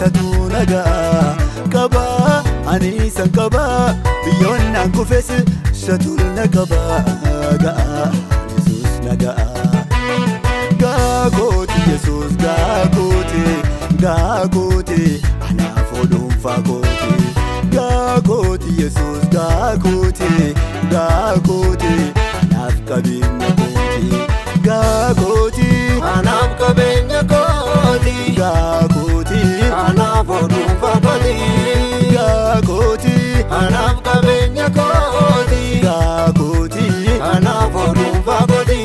satu naga kaba ani san kaba biyonna kufes satu nagaba ga Jesus naga ga koti Jesus ga koti ana fodum fa koti ga koti Jesus ga koti anaf kabinna koti ga koti anaf kabinna koti ga koti anaf fodum fa koti ga koti anaf kabinna koti ga koti anaf fodum fa koti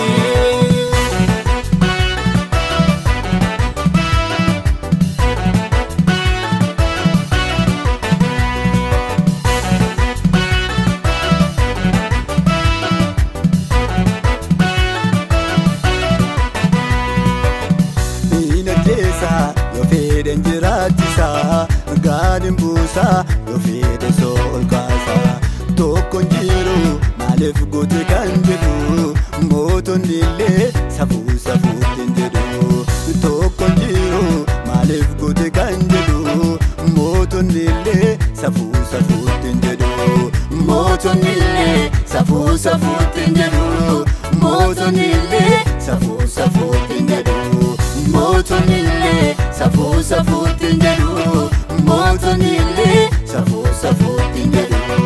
yo fede njiraatisa gaadin buusa yo fede sool kaasa tokkon jiru maaliif goote kan jedhu mootonni illee safuu safuutti jedhu tokkon jiru maaliif goote kan jedhu mootonni illee safuu safuutti jedhu mootonni illee safuu safuutti jedhu mootonni illee safuu safuutti jedhu mootonni illee safuu safuutti jedhu mootonni illee safuu safuutti jedhu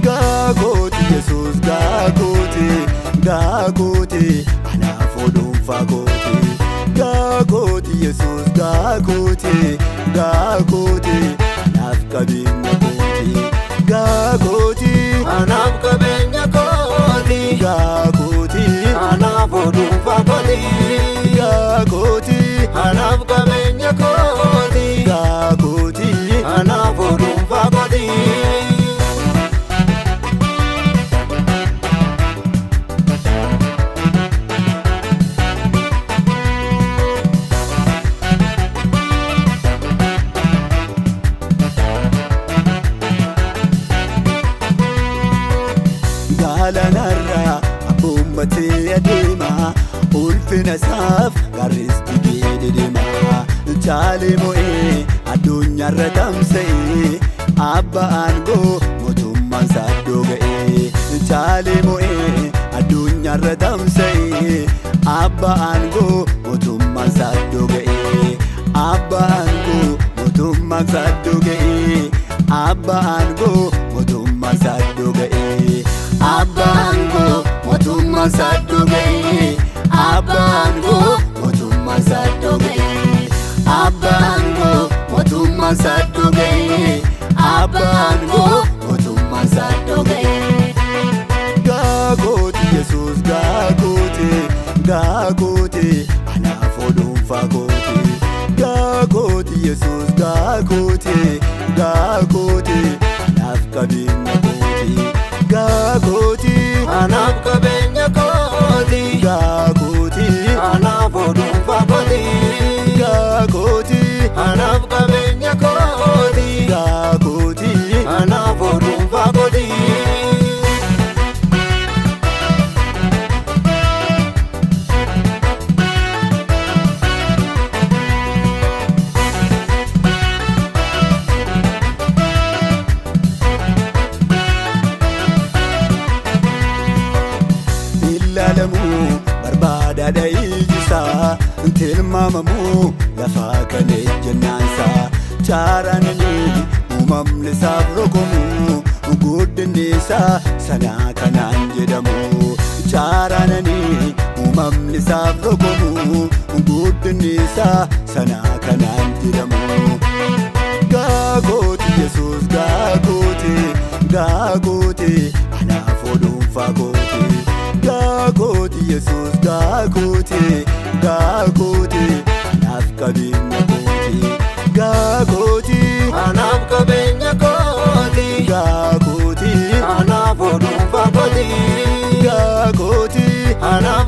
gaagoti Jesus gaagoti anaaf oduunfaa gooti gaagoti Jesus gaagoti anaaf qabeenya gooti gaagoti anaaf qabeenya kooti gaagoti anaaf oduunfaa kooti gaagoti anaaf qabeenya kooti gaagoti anaaf oduunfaa kooti gaalanarraa abboommatee adeema ulfina isaaf garristi deedema chaalee mo'ee addunyaarra tamsa'ee abba aangoo mootummaan saaddoo ga'ee chaalee mo'ee addunyaarra tamsa'ee abba aangoo mootummaan saaddoo ga'ee abba aangoo mootummaan saaddoo ga'ee abba aangoo mootummaan saaddoo ga'ee abba aangoo mootummaan saaddoo ga'ee abba aangoo mootummaan saaddoo ga'ee abba aangoo mootummaan saaddoo ga'ee abba aangoo mootummaan saaddoo ga'ee gaagoti Jesus gaagoti anaaf oduunfaa gooti gaagoti Jesus gaagoti anaaf qabeenya gooti gaagoti anaaf qabeenya kooti gaagoti anaaf oduunfaa kooti gaagoti anaaf qabeenya kooti gaagoti anaaf oduunfaa kooti ilaalamuu barbaadaadha ijisaa tilmaamamuu lafaa kan ejjennaansaa chaaraanani uumamni isaaf rogomu guddinni isaa sanaa kanaan jedhamu chaaraanani uumamni isaaf rogomu guddinni isaa sanaa kanaan jedhamu gaagoti Jesus gaagoti anaaf oduunfaa gooti gaagoti Jesus gaagoti anaaf qabeenya gooti gaagoti anaaf qabeenya kooti gaagoti anaaf oduunfaa kooti gaagoti anaaf